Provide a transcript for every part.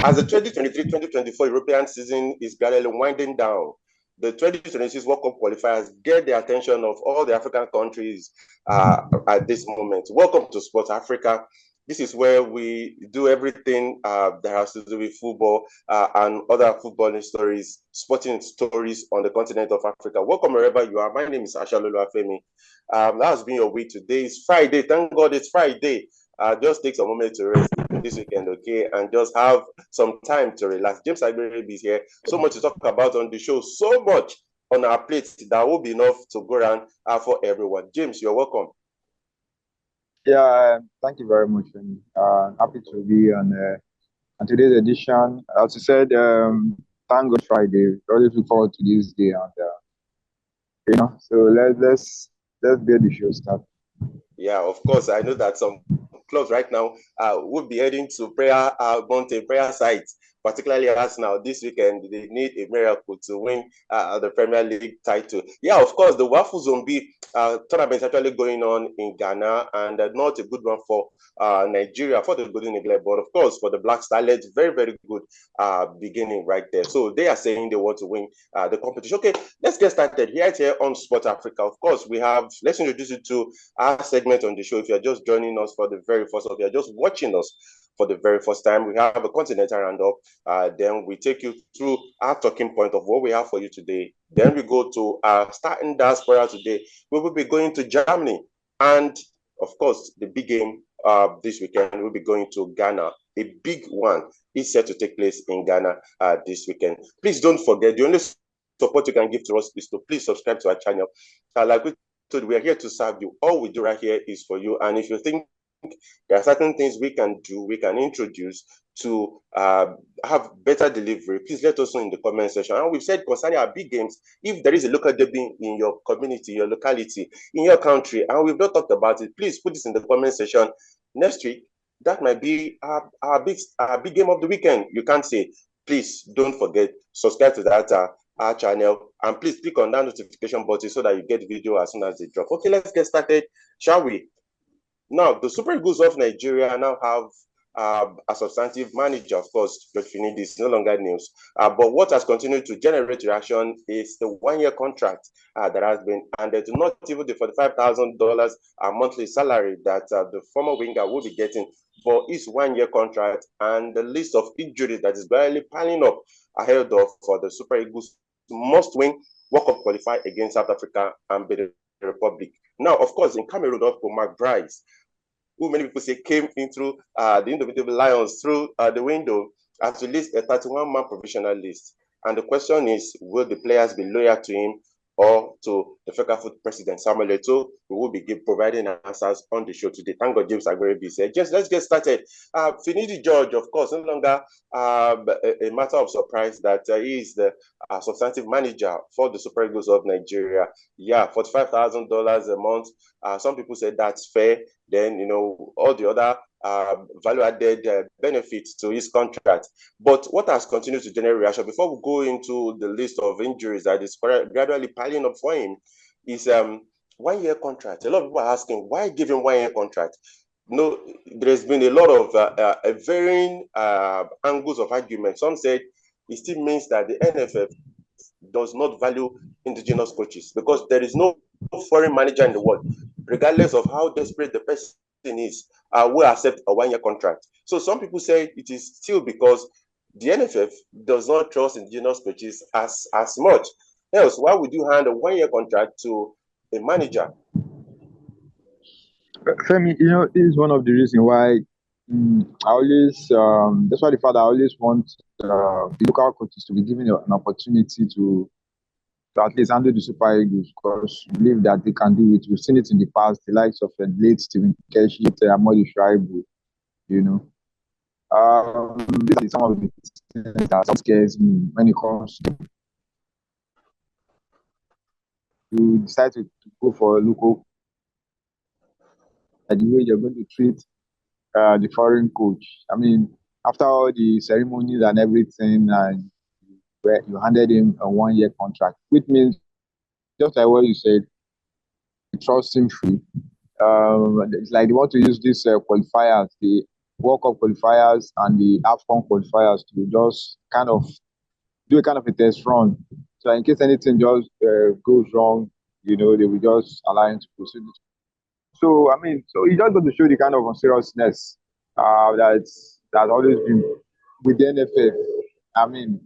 As the 2023-2024 European season is gradually winding down, the 2026 World Cup qualifiers get the attention of all the African countries at this moment. Welcome to Sports Africa. This is where we do everything that has to do with football and other footballing stories, sporting stories on the continent of Africa. Welcome wherever you are. My name is Asha Loluwafemi. That has been your week. Today is Friday. Thank God it's Friday. Just take some moment to rest this weekend, okay, and just have some time to relax. James Agberebi is here. So much to talk about on the show. So much on our plates that will be enough to go around for everyone. James, you're welcome. Yeah, thank you very much. And happy to be on today's edition. As you said, thank God Friday. Really look forward to this day, and so let's get the show started. Yeah, of course. I know that some clubs right now will be heading to prayer mountain prayer sites, particularly Arsenal this weekend. They need a miracle to win the Premier League title. Yeah, of course, the Waffle Zombie tournament is actually going on in Ghana, and not a good one for Nigeria for the Golden Eagle, but of course for the Black Starlets, very, very good beginning right there. So they are saying they want to win the competition. Okay, let's get started here on Sport Africa. Of course, let's introduce you to our segment on the show. If you're just joining us for the very first, or if you're just watching us for the very first time, we have a continental roundup. Then we take you through our talking point of what we have for you today. Then we go to our starting diaspora today. We will be going to Germany, and of course, the big game this weekend will be going to Ghana. A big one is set to take place in Ghana this weekend. Please don't forget, the only support you can give to us is to please subscribe to our channel. Like we are here to serve you. All we do right here is for you. And if you think there are certain things we can do, we can introduce to have better delivery, please let us know in the comment section. And we've said concerning our big games, if there is a local derby in your community, your locality, in your country, and we've not talked about it, please put this in the comment section. Next week, that might be our big game of the weekend. You can't say. Please don't forget, subscribe to that our channel, and please click on that notification button so that you get the video as soon as they drop. Okay, let's get started, shall we? Now, the Super Eagles of Nigeria now have a substantive manager. Of course, George Finidi is no longer news. But what has continued to generate reaction is the one-year contract that has been handed to not even the $45,000 monthly salary that the former winger will be getting for his one-year contract, and the list of injuries that is barely piling up ahead of for the Super Eagles must win World Cup qualify against South Africa and Benin Republic. Now, of course, in Cameroon, Mark Bryce, who many people say came in through the Indomitable Lions through the window, has released a 31-man provisional list. And the question is, will the players be loyal to him or to the FECAFOOT president, Samuel Eto'o, who will be providing answers on the show today? Thank God James Agberebi said. Just let's get started. Finidi George, of course, no longer a matter of surprise that he is the substantive manager for the Super Eagles of Nigeria. Yeah, $45,000 a month. Some people say that's fair. Then, all the other value-added benefits to his contract. But what has continued to generate reaction, before we go into the list of injuries that is gradually piling up for him, is one-year contract. A lot of people are asking, why give him one-year contract? No, there's been a lot of varying angles of argument. Some said it still means that the NFF does not value indigenous coaches because there is no foreign manager in the world, regardless of how desperate the person is, will accept a one-year contract. So some people say it is still because the NFF does not trust indigenous coaches as much. Else, why would you hand a one-year contract to a manager? Femi, this is one of the reasons why I always, that's why the father always wants the local coaches to be given an opportunity to at least handle the Super Eagles, because we believe that they can do it. We've seen it in the past, the likes of late Stephen Keshi, Amodi Shraibu, These are some of the things that scares me when it comes to you decide to go for a local, the way you're going to treat the foreign coach. I mean, after all the ceremonies and everything, where you handed him a one-year contract, which means, just like what you said, you trust him free. It's like they want to use this qualifiers. World Cup qualifiers and the AFCON qualifiers to just kind of do a kind of a test run. So in case anything just goes wrong, they will just allow him to proceed. So I mean, so he just got to show the kind of seriousness that's always been with the NFF. I mean,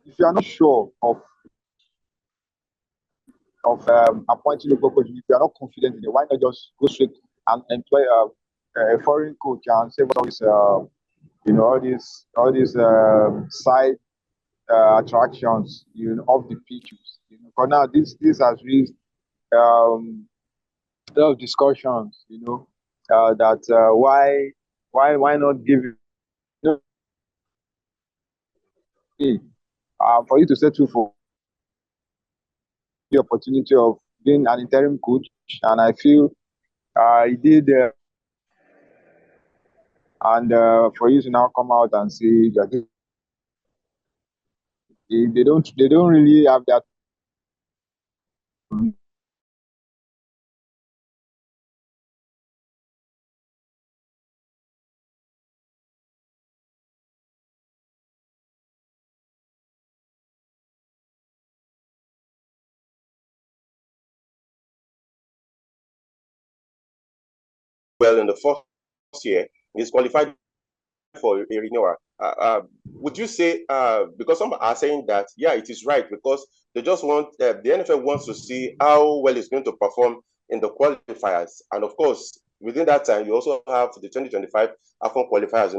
if you are not sure of appointing local coach, if you are not confident in it, why not just go straight and employ a foreign coach and save all these side attractions, of the pitches. For now, this has raised a lot of discussions. That why not give it for you to settle for the opportunity of being an interim coach, and I feel he did. And for you to now come out and say that they don't really have that well in the first year, he's qualified for a renewal. Would you say, because some are saying that, yeah, it is right because they just want, the NFL wants to see how well it's going to perform in the qualifiers. And of course, within that time, you also have the 2025 AFCON qualifiers,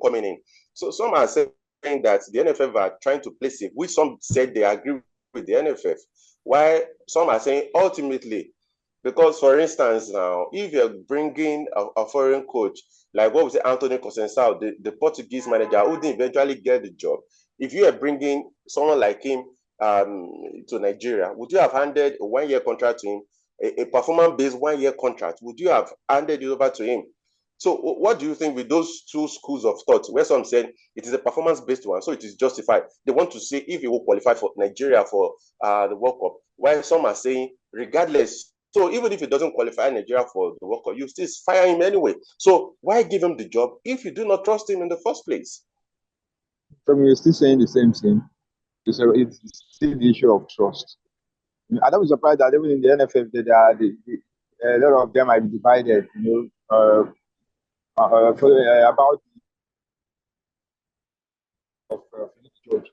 coming in. So some are saying that the NFF are trying to place it, which some said they agree with the NFF. While some are saying ultimately, because, for instance, now, if you're bringing a foreign coach, like what we say, Anthony Conceição, the Portuguese manager who didn't eventually get the job, if you are bringing someone like him to Nigeria, would you have handed a 1 year contract to him, a performance-based 1 year contract? Would you have handed it over to him? So, what do you think with those two schools of thought, where some said it is a performance-based one, so it is justified? They want to see if he will qualify for Nigeria for the World Cup, while some are saying, regardless, so even if he doesn't qualify Nigeria for the World Cup, you still fire him anyway. So why give him the job if you do not trust him in the first place? So we're still saying the same thing. It's still the issue of trust. I don't be surprised that even in the NFF, a lot of them might be divided. About Finidi George.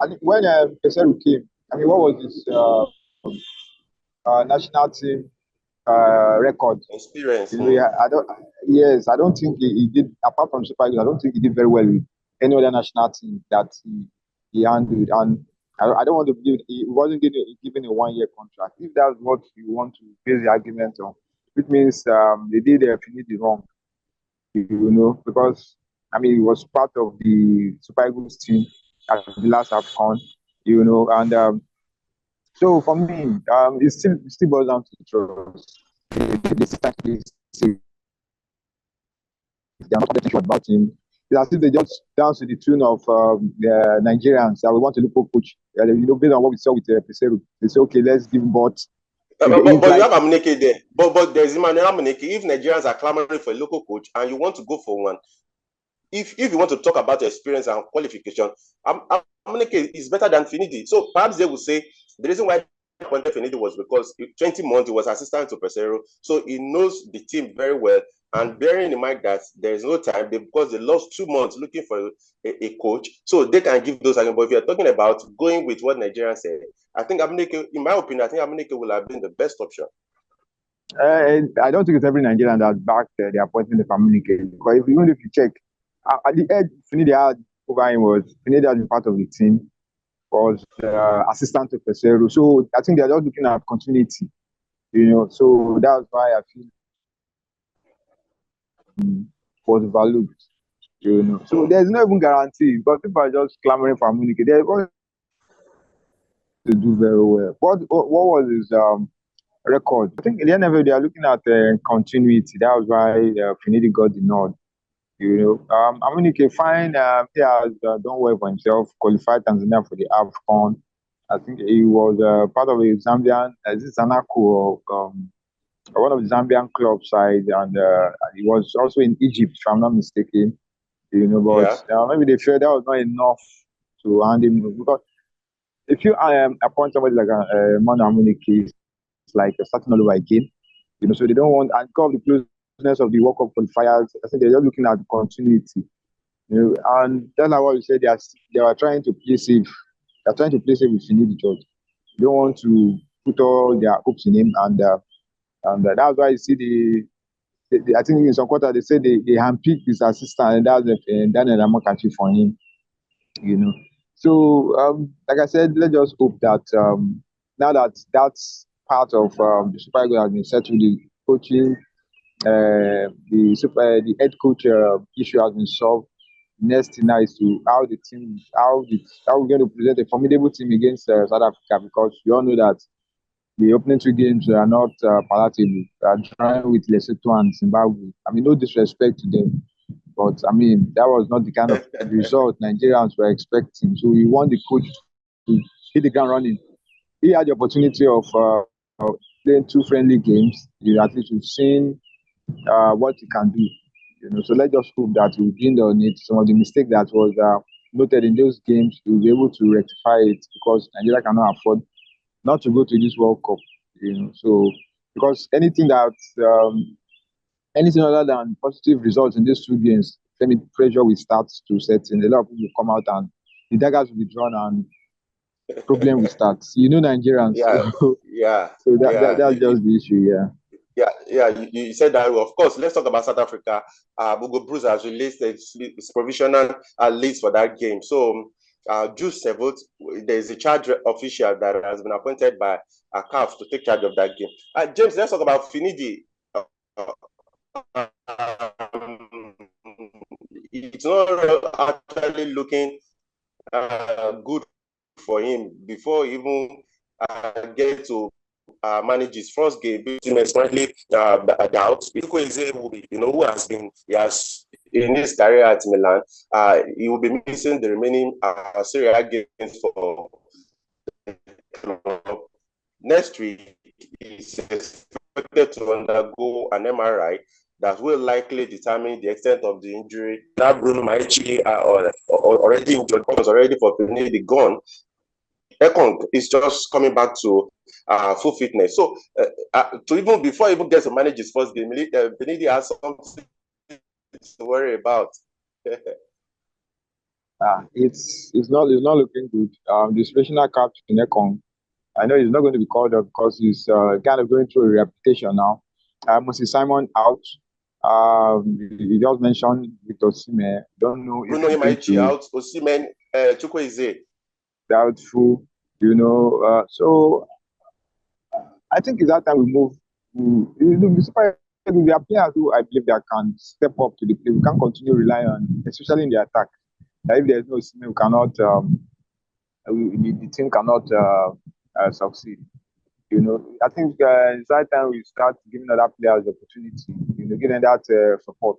I think when Peseru came, I mean, what was his national team record? Experience. Yeah, I don't think he did. Apart from Super Eagles, I don't think he did very well with any other national team that he handled. And I don't want to believe he wasn't given a 1 year contract. If that's what you want to base the argument on, which means they did Finidi wrong, because I mean he was part of the Super Eagles team at the last AFCON, and so for me, it still boils down to trust. They are not sure about him. It's as if they just dance to the tune of the Nigerians that we want a local coach. Based on what we saw with Peseru, they say, okay, let's give him but you have Amuneke there. But there's Emmanuel Amuneke. If Nigerians are clamoring for a local coach and you want to go for one, if you want to talk about experience and qualification, Amuneke is better than Finidi. So perhaps they will say the reason why appointed Finidi was because 20 months he was assistant to Pesero, so he knows the team very well. And bearing in mind that there is no time because they lost 2 months looking for a coach, so they can give those arguments. But if you're talking about going with what Nigerians said, I think Amuneke, in my opinion, I think Amuneke will have been the best option. I don't think it's every Nigerian that backed the appointment of Amuneke, because even if you check, at the edge Finidi had over him was Finidi has been part of the team, was assistant to Pesero. So I think they're just looking at continuity, So that's why I feel was valued, So there's no even guarantee, but people are just clamoring for Amuneke. They're going to do very well. What was his record? I think in the end of it, they are looking at continuity. That was why Finidi got the nod. Amuneke fine. He has done well for himself. Qualified Tanzania for the AFCON. I think he was part of a Zambian. Is it Zanaco? one of the Zambian club side, and he was also in Egypt, if I'm not mistaken. But Yeah. maybe they felt that was not enough to hand him because if you appoint somebody like a Mondaay case, like starting all over again, so they don't want, and because of the closeness of the World Cup qualifiers, I think they're just looking at continuity. And that's like what you said. They are trying to play safe. They're trying to play safe with Finidi George. They don't want to put all their hopes in him, and that's why you see I think in some quarter they said they handpicked his assistant, and that's Daniel Amokachi for him. You know, so like I said, let's just hope that now that that's part of the Super Eagles has been settled, the coaching, the head coach issue has been solved. Next thing now is to how we're going to present a formidable team against South Africa, because we all know that the opening two games are not palatable. They are drawing with Lesotho and Zimbabwe. I mean, no disrespect to them, but I mean that was not the kind of result Nigerians were expecting. So we want the coach to hit the ground running. He had the opportunity of playing two friendly games. At least we've seen what he can do. So let's just hope that we gained on it. Some of the mistake that was noted in those games, we'll be able to rectify it, because Nigeria cannot afford not to go to this World Cup. So because anything other than positive results in these two games, let me pressure will start to set in. A lot of people will come out and the daggers will be drawn and problem will start. Nigerians, Yeah, yeah, so yeah. that's just the issue. Yeah. Yeah. You said that. Well, of course, let's talk about South Africa. Bugo Bruce has released his provisional list for that game. So, June 7th, there is a charge official that has been appointed by CAF to take charge of that game. James, let's talk about Finidi. It's not actually looking good for him before even get to manage his first game. Team is currently doubt. Chukwueze will be, who has been, he has in his career at Milan, he will be missing the remaining Serie A games for next week. He's expected to undergo an MRI that will likely determine the extent of the injury. That Bruno Maichi already injured, was already for Finidi gone. Ekong is just coming back to full fitness. So to even before he even gets to manage his first game, Finidi has something to worry about. It's not looking good. The special captain Ekong, I know he's not going to be called up because he's kind of going through a reputation now. Moses Simon out. You just mentioned Victor Sime. Don't know if Bruno he's going Imaichi to out, Osimhen, Chukwueze. doubtful. So I think it's that time we move. The Super Eagles, there are players who I believe that can step up to the plate. We can't continue relying on, especially in the attack. If there's no Sime, we cannot. The team cannot succeed. I think it's that time we start giving other players the opportunity. Giving that support.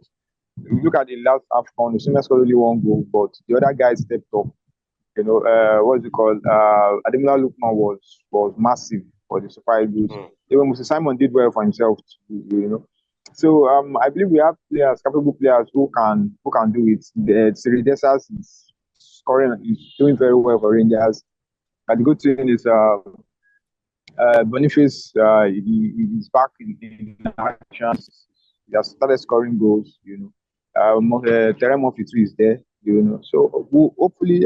If you look at the last AFCON, Osimhen scored only one goal, but the other guys stepped up. What's it called? Ademola Lookman was massive for the Super Eagles. Even Moses Simon did well for himself. So I believe we have players, capable players who can do it. The Siri Desas is doing very well for Rangers. And the good thing is Boniface he's back in action. He has started scoring goals. Terem Moffitu is there. So hopefully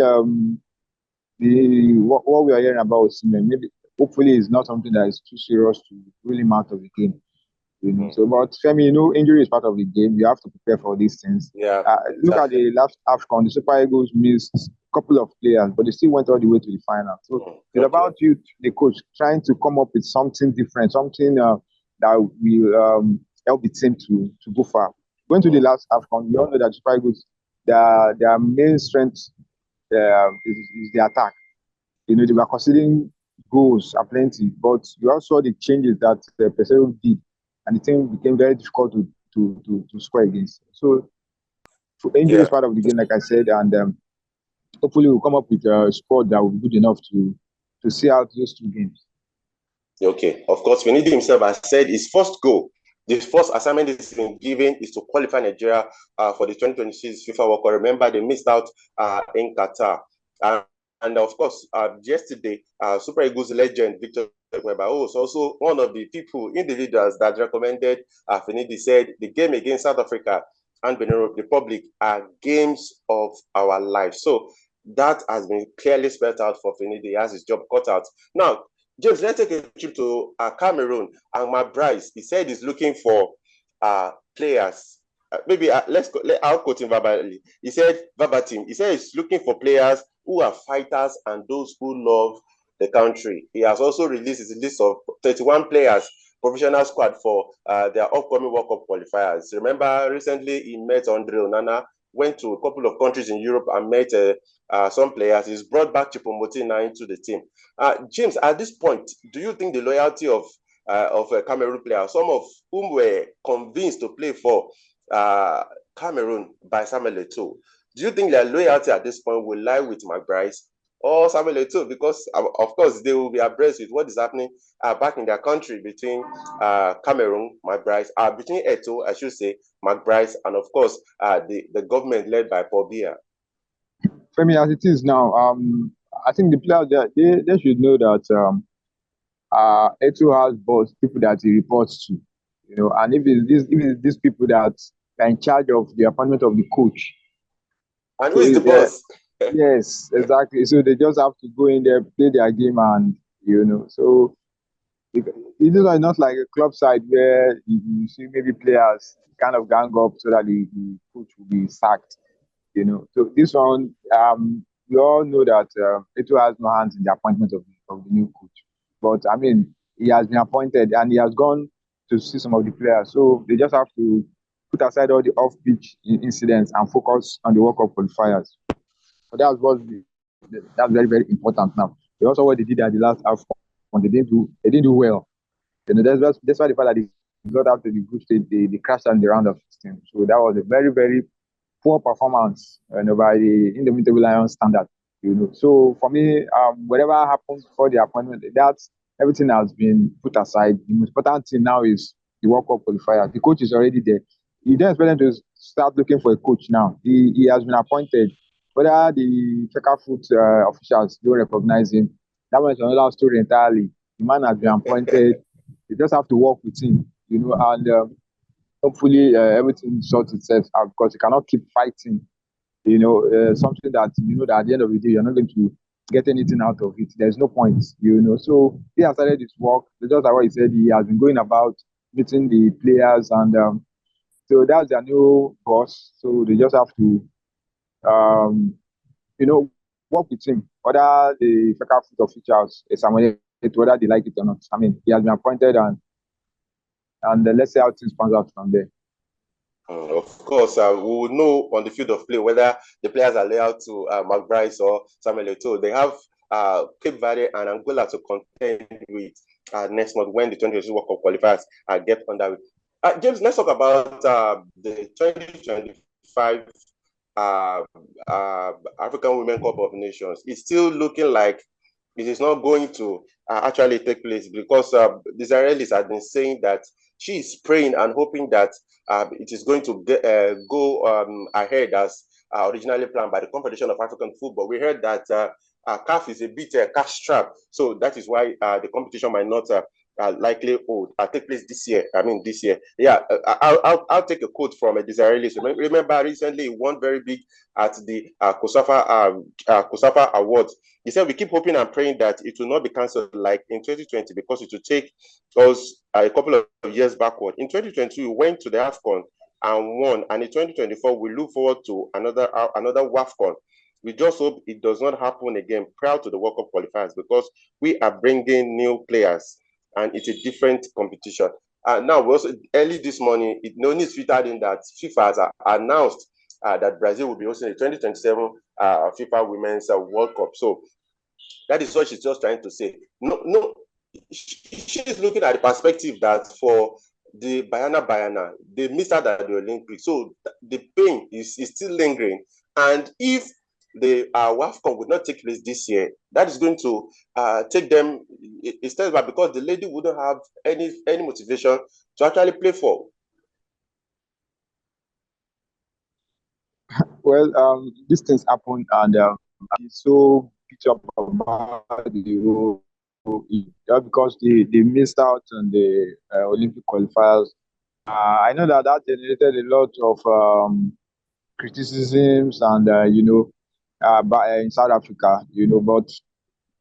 what we are hearing about Osimhen, maybe hopefully it's not something that is too serious to really him out of the game. So, but Femi, injury is part of the game. You have to prepare for these things. Yeah, Look at the last AFCON. The Super Eagles missed a couple of players, but they still went all the way to the final. So it's about you, the coach, trying to come up with something different, something that will help the team to go far. Going to the last AFCON, we all know that Super Eagles, their main strength is the attack. They were conceding goals aplenty, but you also saw the changes that Pesero did, and the team became very difficult to score against. So injury is part of the game, like I said, and hopefully we'll come up with a squad that will be good enough to see out those two games. Okay, of course, Finidi himself has said his first goal, the first assignment he's been given is to qualify Nigeria for the 2026 FIFA World Cup. Remember, they missed out in Qatar. And of course, yesterday, Super Eagles legend Victor Webber was also one of the individuals that recommended Finidi, said the game against South Africa and Benin Republic are games of our life. So that has been clearly spelled out for Finidi. He has his job cut out. Now, James, let's take a trip to Cameroon. And my Bryce, he said he's looking for players. I'll quote him verbally. He said, verbatim, he said he's looking for players who are fighters and those who love the country. He has also released his list of 31 players, professional squad for their upcoming World Cup qualifiers. Remember, recently he met Andre Onana, went to a couple of countries in Europe and met some players. He's brought back Choupo-Moting into the team. James, at this point, do you think the loyalty of a Cameroon player, some of whom were convinced to play for Cameroon by Samuel Eto'o, do you think their loyalty at this point will lie with McBride or Samuel Eto'o? Because, of course, they will be abreast with what is happening back in their country between Cameroon, McBride, between Eto'o, I should say, McBride, and, of course, the government led by Paul Biya. For me, as it is now, I think the players they should know that Eto'o has boss people that he reports to, and if it's these people that are in charge of the appointment of the coach. And who is the boss? Yes, exactly. So they just have to go in there, play their game, and so it is not like a club side where you see maybe players kind of gang up so that the coach will be sacked. So this one, we all know that Eto'o has no hands in the appointment of the new coach. But I mean, he has been appointed and he has gone to see some of the players. So they just have to put aside all the off-pitch incidents and focus on the World Cup qualifiers. So that's very, very important now. They also what they did at the last half, they didn't do well. That's why the fact that they got out to the group stage, they crashed on the round of 16. So that was a very, very poor performance by the Indomitable Lions standard. So for me, whatever happens before the appointment, that's everything has been put aside. The most important thing now is the World Cup qualifier. The coach is already there. You don't expect them to start looking for a coach now. He has been appointed. Whether the checker foot officials don't recognize him, that was another story entirely. The man has been appointed. You just have to work with him, and hopefully everything sorts itself out because you cannot keep fighting, something that that at the end of the day you're not going to get anything out of it. There's no point, So he has started his work. Just like what he said, he has been going about meeting the players, and so that's their new boss. So they just have to, work with him. Whether the faculty officials, whether they like it or not. I mean, he has been appointed, and let's see how things pans out from there. Of course, we will know on the field of play whether the players are loyal to McBride or Samuel Eto'o. They have Cape Verde and Angola to contend with next month when the 2022 World Cup qualifiers get underway. James, let's talk about the 2025 African Women Cup of Nations. It's still looking like it is not going to actually take place because the Israelis have been saying that she is praying and hoping that it is going to go ahead as originally planned by the Confederation of African Football. We heard that CAF is a bit cash-strapped, so that is why the competition might not likely take place this year. This year. Yeah, I'll take a quote from a Israelis. Remember, recently he won very big at the COSAFA Awards. He said, we keep hoping and praying that it will not be cancelled like in 2020 because it will take us a couple of years backward. In 2022, we went to the AFCON and won. And in 2024, we look forward to another WAFCON. We just hope it does not happen again prior to the World Cup qualifiers because we are bringing new players and it's a different competition. Now, we also, early this morning, news tweeted in that FIFA has announced that Brazil will be hosting the 2027 FIFA Women's World Cup. So that is what she's just trying to say. No, she's looking at the perspective that for the Bayana, they missed out at the Olympics. So the pain is still lingering. And if the WAFCON would not take place this year. That is going to take them instead, but because the lady wouldn't have any motivation to actually play for. Well, these things happen, and it's so beat up about the whole just because they missed out on the Olympic qualifiers. I know that generated a lot of criticisms, and in South Africa, but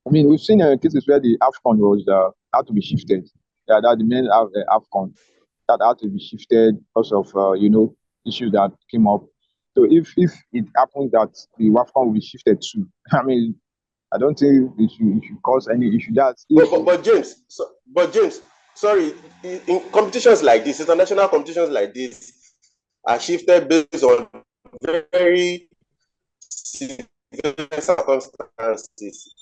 I mean, we've seen cases where the AFCON was had to be shifted. Yeah, that the main AFCON that had to be shifted because of issues that came up. So if it happens that the WAFCON will be shifted too, I mean, I don't think it should cause any issue. That's if But James, sorry, in competitions like this, international competitions like this are shifted based on very severe circumstances.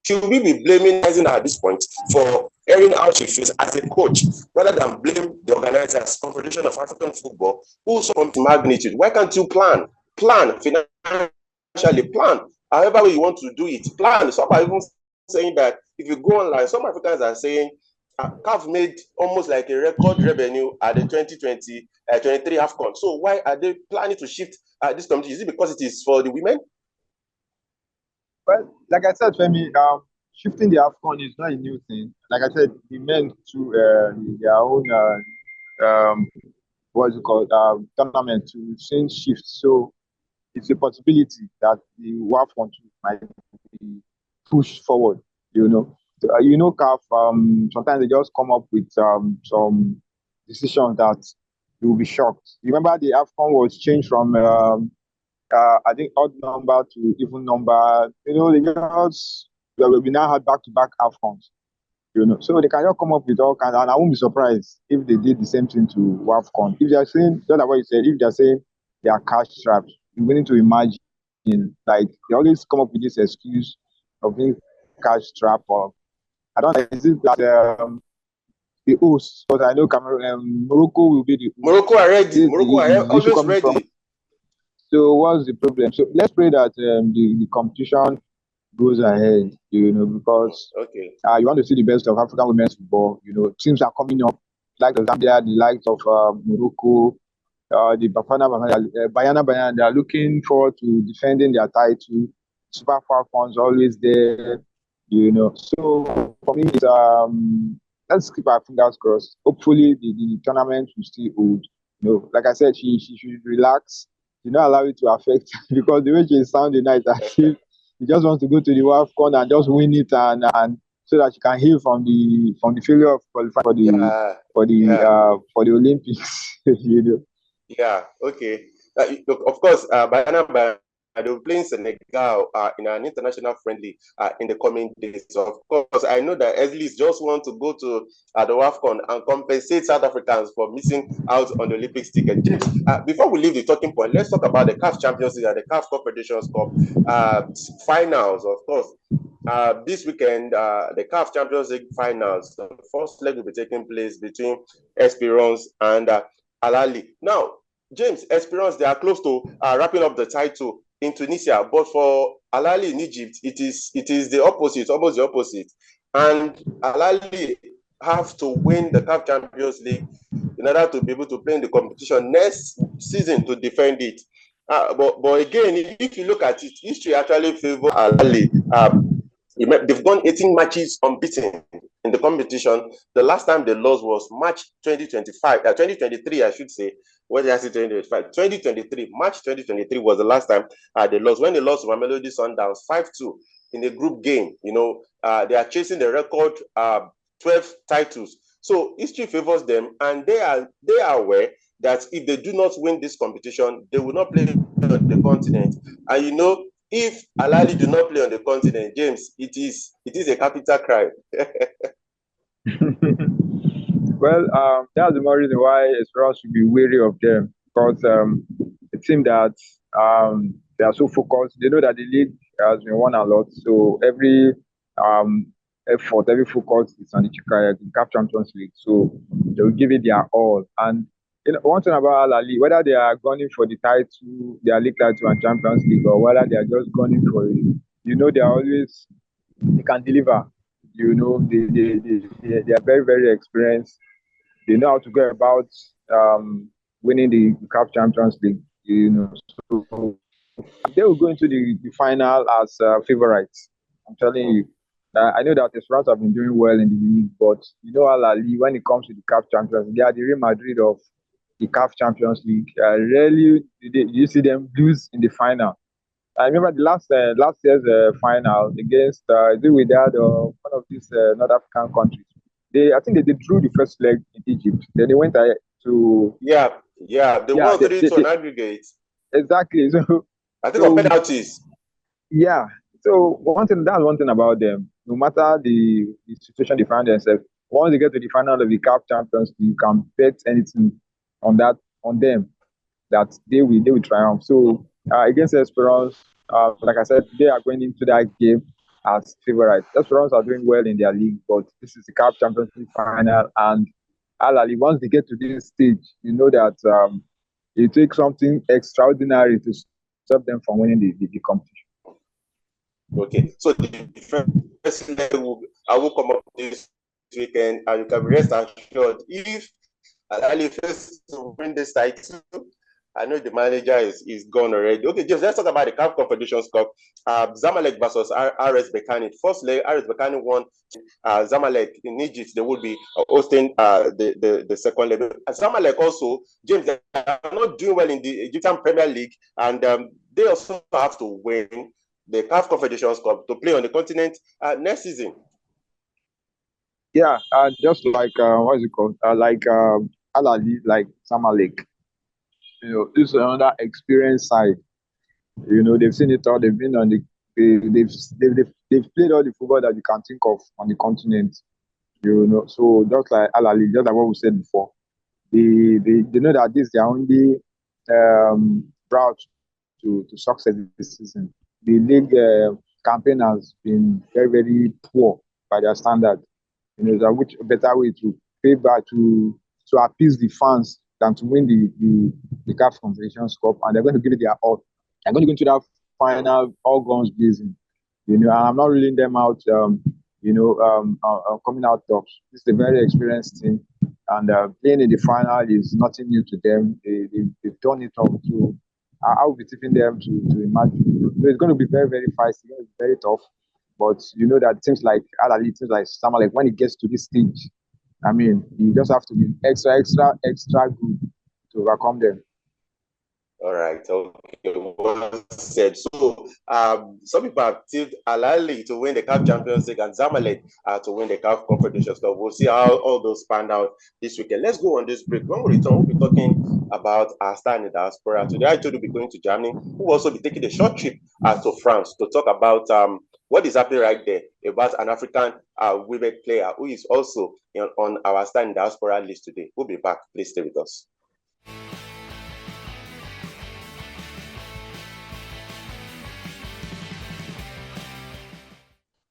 Should we be blaming her at this point for airing out she feels as a coach rather than blame the organizers, Confederation of African Football, who come to magnitude? Why can't you plan financially, plan however you want to do it? Plan. Some are even saying that if you go online, some Africans are saying CAF made almost like a record revenue at the 2020 23 AFCON. So why are they planning to shift this competition? Is it because it is for the women? Well, like I said, Femi, shifting the AFCON is not a new thing. Like I said, the men to their own what's it called tournament to change shifts. So it's a possibility that the WAFCON might be pushed forward. CAF, sometimes they just come up with some decisions that you will be shocked. Remember, the AFCON was changed from I think odd number to even number. They just we now had back-to-back AFCONs. So they can just come up with all kinds, and I won't be surprised if they did the same thing to WAFCON. If they're saying, just like what you said, if they're saying they are cash traps, you're willing to imagine, like, they always come up with this excuse of being cash trap, or I don't know, is it that the host, because I know Cameroon, Morocco will be the host. Morocco are ready. Morocco are always ready. So what's the problem? So let's pray that the competition goes ahead, because you want to see the best of African women's football. Teams are coming up, like Zambia, the likes of Morocco, the Bayana. They are looking forward to defending their title. Super Falcons always there, So for me, it's let's keep our fingers crossed. Hopefully, the tournament will still hold. Like I said, she should relax. Not allow it to affect because the way she is sounding nice, I feel she just wants to go to the WAFCON and just win it, and so that she can heal from the failure of qualifying for the Olympics. Yeah. Okay. Of course, Bayana, they will play in Senegal in an international friendly in the coming days. Of course, I know that athletes just want to go to the WAFCON and compensate South Africans for missing out on the Olympics ticket. James, before we leave the talking point, let's talk about the CAF Champions League and the CAF Confederations Cup finals. Of course, this weekend, the CAF Champions League finals, the first leg will be taking place between Esperance and Al Ahly. Now, James, Esperance, they are close to wrapping up the title in Tunisia, but for Al Ahly in Egypt, it is the opposite, almost the opposite. And Al Ahly have to win the CAF Champions League in order to be able to play in the competition next season to defend it. But again, if you look at it, history actually favors Al Ahly. They've gone 18 matches unbeaten in the competition. The last time they lost was March 2023, I should say. What did I say? 2025? 2023, March 2023 was the last time they lost. When they lost to Mamelodi Sundowns 5-2 in a group game, they are chasing the record 12 titles. So history favors them, and they are aware that if they do not win this competition, they will not play on the continent. And if Al Ahly do not play on the continent, James, it is a capital crime. Well, that's the more reason why Esperance should be wary of them, because it seems that they are so focused. They know that the league has been won a lot, so every effort, every focus is on the CAF Champions League. So they will give it their all. And one thing about Al Ali, whether they are gunning for the title, their league title and Champions League, or whether they are just gunning for it, they are always, they can deliver. They are very, very experienced. They know how to go about winning the CAF Champions League. So they will go into the final as favorites. I'm telling you. I know that Esperance have been doing well in the league, but Al Ali, when it comes to the CAF Champions League, they are the Real Madrid of the CAF Champions League. Rarely you see them lose in the final. I remember the last year's final against Wydad or one of these North African countries. I think they drew the first leg in Egypt. Then they went ahead to They yeah won 3-2 on aggregate. exactly. I think on So penalties. yeah. So that's one thing about them. No matter the situation they find themselves, once they get to the final of the CAF Champions League, you can bet anything on them that they will triumph. So against Esperance, like I said, they are going into that game as favorites. Esperance are doing well in their league, but this is the CAF Champions League final, and Al Ahly, once they get to this stage, you know that it takes something extraordinary to stop them from winning the competition. Okay, so the first leg I will come up this weekend, and you can rest assured if Al Ahly fails to win this title, I know the manager is gone already. Okay, just let's talk about the CAF Confederations Cup. Zamalek versus RS Berkane. First leg, RS Berkane won. Zamalek in Egypt, they will be hosting the second leg. Zamalek also, James, they are not doing well in the Egyptian Premier League, and they also have to win the CAF Confederations Cup to play on the continent next season. Yeah, just like what is it called? Like Al Ahly, like Zamalek. This is another experience side. They've seen it all. They've been on they've played all the football that you can think of on the continent. So just like Al Ahly, just like what we said before, they know that this is their only route to success this season. The league campaign has been very, very poor by their standard. That which better way to pay back to appease the fans than to win the CAF Confederations Cup, and they're going to give it their all. They're going to go into that final all guns blazing. And I'm not ruling them out. Coming out tops. This is a very experienced team, and playing in the final is nothing new to them. They've done it all. So I will be tipping them to imagine. It's going to be very, very feisty. It's going to be very tough. But you know that teams like Al Ahly, teams like Zamalek, when it gets to this stage, I mean, you just have to be extra, extra, extra good to overcome them. All right. Okay. Well said. So, some people have tipped Al Ahly to win the CAF Champions League and Zamalek to win the CAF Confederations Cup. We'll see how all those pan out this weekend. Let's go on this break. When we return, we'll be talking about our star in the diaspora. Today, I told you we'll be going to Germany. We'll also be taking a short trip to France to talk about what is happening right there about an African women player who is also on our star in the diaspora list today. We'll be back. Please stay with us.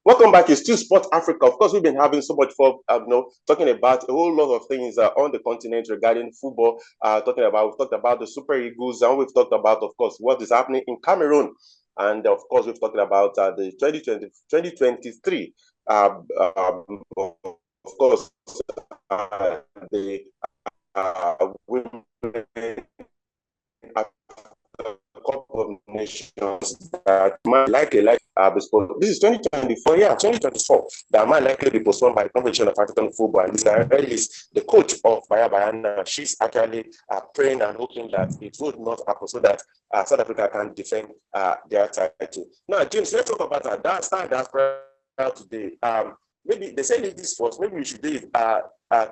Welcome back. It's still Sport Africa. Of course, we've been having so much fun, talking about a whole lot of things on the continent regarding football. We've talked about the Super Eagles, and we've talked about, of course, what is happening in Cameroon. And of course, we've talked about the 2023. Of course, the women Cup of Nations that might likely be postponed. This is 2024, 2024. That might likely be postponed by the Confederation of African Football. And this is the coach of Bayana. She's actually praying and hoping that it would not happen so that South Africa can defend their title. Now, James, let's talk about that start that today. Maybe they say this first. Maybe we should do it.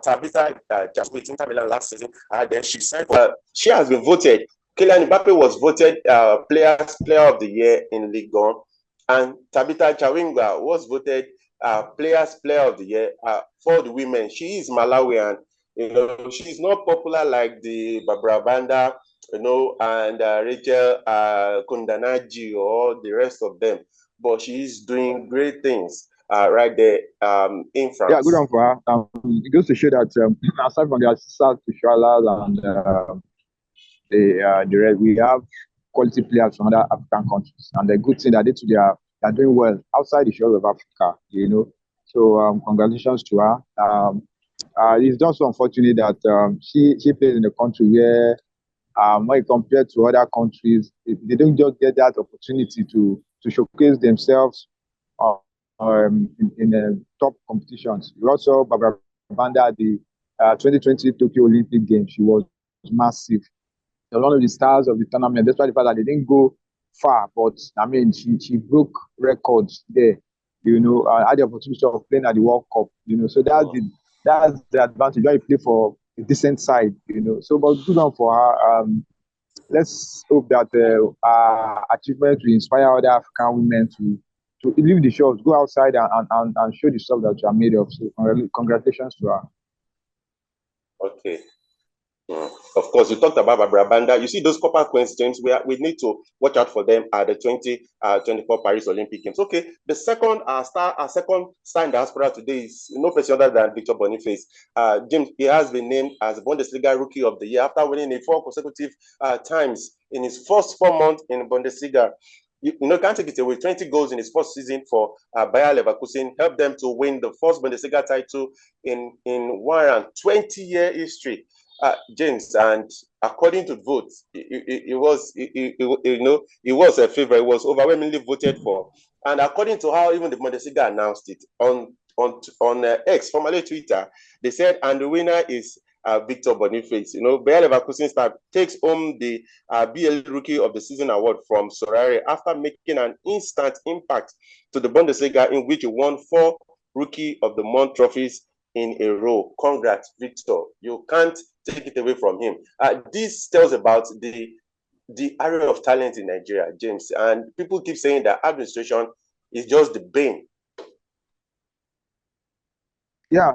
Tabitha just with Inter Milan last season. Then she said she has been voted. Kylian Mbappe was voted player of the year in Ligue 1, and Tabitha Chawinga was voted player of the year for the women. She is Malawian. She's not popular like the Barbara Banda, and Rachel Kundanaji or the rest of them, but she is doing great things. right there in France. Yeah, good one for her. It goes to show that aside from the assistant to Shala and the rest, we have quality players from other African countries, and the good thing that they are doing well outside the shores of Africa. So congratulations to her. It's just unfortunate that she plays in a country where when compared to other countries, they don't just get that opportunity to showcase themselves in top competitions. We also Barbara Banda at the 2020 Tokyo Olympic Games. She was massive. She was one of the stars of the tournament, despite the fact that they didn't go far. But I mean, she broke records there. Had the opportunity of playing at the World Cup. So that's the advantage when you play for a decent side. So, but good on for her. Let's hope that achievement will inspire other African women to leave the shores, go outside and show the stuff that you are made of. So congratulations to her. Okay. Of course, you talked about Barbara Banda. You see those copper queens, James, we need to watch out for them at the 2024 Paris Olympic Games. Okay, the second second star in diaspora today is no person other than Victor Boniface. James, he has been named as Bundesliga Rookie of the Year after winning it 4 consecutive times in his first 4 months in Bundesliga. Can't take it away. 20 goals in his first season for Bayer Leverkusen helped them to win the first Bundesliga title in 120-year history. James, and according to votes, it was a favorite. It was overwhelmingly voted for, and according to how even the Bundesliga announced it on X, formerly Twitter, they said, and the winner is Victor Boniface. Bayer Leverkusen star takes home the BL Rookie of the Season award from Sorare after making an instant impact to the Bundesliga, in which he won 4 Rookie of the Month trophies in a row. Congrats, Victor. You can't take it away from him. This tells about the area of talent in Nigeria, James. And people keep saying that administration is just the bane. Yeah.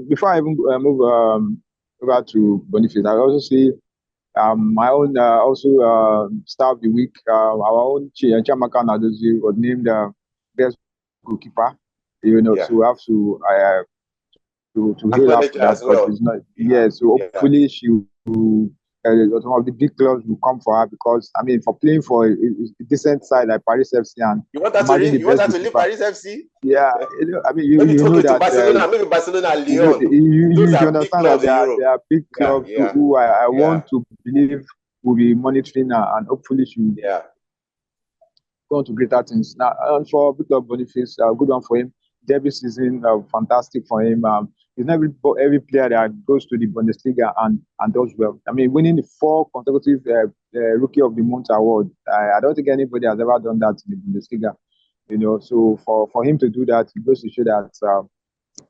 Before I even move over to Boniface, I also see my own star of the week. Our own Chiamaka Nadozie was named best goalkeeper. Yeah. So we have to hail her for that, because it's not. Yeah, so hopefully she will. Some of the big clubs will come for her, because I mean, for playing for a decent side like Paris FC, and you want her to leave Paris FC? Yeah, I mean, you know that Barcelona, maybe Barcelona, Lyon. You understand that there are big clubs who I want to believe will be monitoring her, and hopefully she will go on to greater things. Now, and for Victor Boniface, good one for him. Debut season, fantastic for him. It's not every player that goes to the Bundesliga and does well. I mean, winning the 4 consecutive Rookie of the Month award, I don't think anybody has ever done that in the Bundesliga. So for him to do that, it goes to show that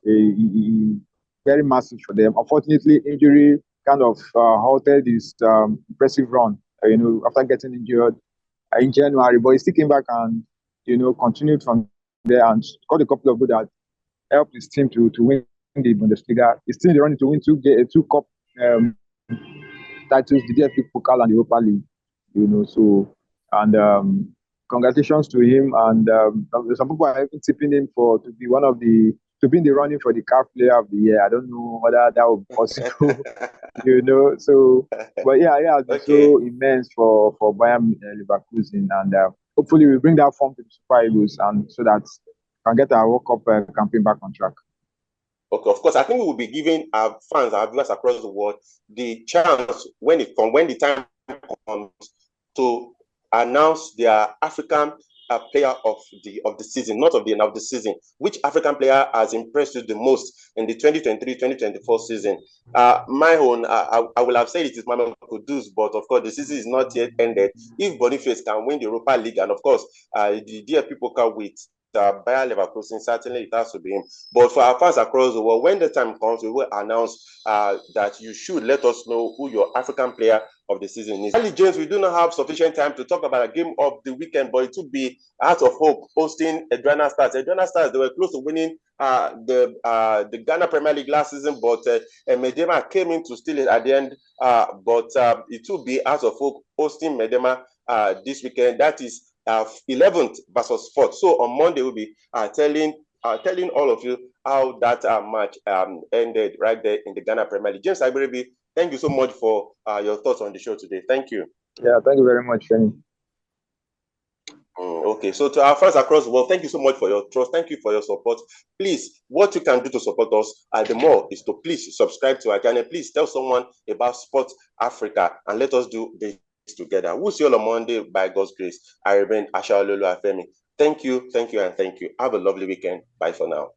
he very massive for them. Unfortunately, injury kind of halted his impressive run. After getting injured in January, but he still came back and continued from there and got a couple of goals that helped his team to win the Bundesliga. He's still in the running to win 2 cup titles, the DFB Pokal and the Europa League. So and congratulations to him. And some people are even tipping him to be in the running for the CAF Player of the Year. I don't know whether that will be possible. So but yeah, it has been so immense for Bayern Leverkusen, and hopefully we bring that form to the Super Eagles, and so that we can get our World Cup campaign back on track. Okay, of course, I think we will be giving our fans, our viewers across the world, the chance when the time comes to announce their African player of the season, not of the end of the season. Which African player has impressed you the most in the 2023-2024 season? My own, I will have said it is Mamelodi Kudus, but of course the season is not yet ended. If Boniface can win the Europa League, and of course the DFB Pokal with Bayer Leverkusen, certainly it has to be him. But for our fans across the world, when the time comes, we will announce that you should let us know who your African player of the season is. Early James, we do not have sufficient time to talk about a game of the weekend, but it would be Heart of Hope hosting Aduana Stars. Aduana Stars, they were close to winning the Ghana Premier League last season, but Medema came in to steal it at the end. But it will be Heart of Hope hosting Medema this weekend. That is 11th versus 4th. So on Monday, we'll be telling telling all of you how that match ended right there in the Ghana Premier League. James Agberebi, thank you so much for your thoughts on the show today. Thank you. Yeah, thank you very much, Femi. Okay, so to our fans across the world, thank you so much for your trust. Thank you for your support. Please, what you can do to support us the more is to please subscribe to our channel. Please tell someone about Sport Africa and let us do this together. We'll see you all on Monday by God's grace. I remain Asha Ololu Afemi. Thank you, and thank you. Have a lovely weekend. Bye for now.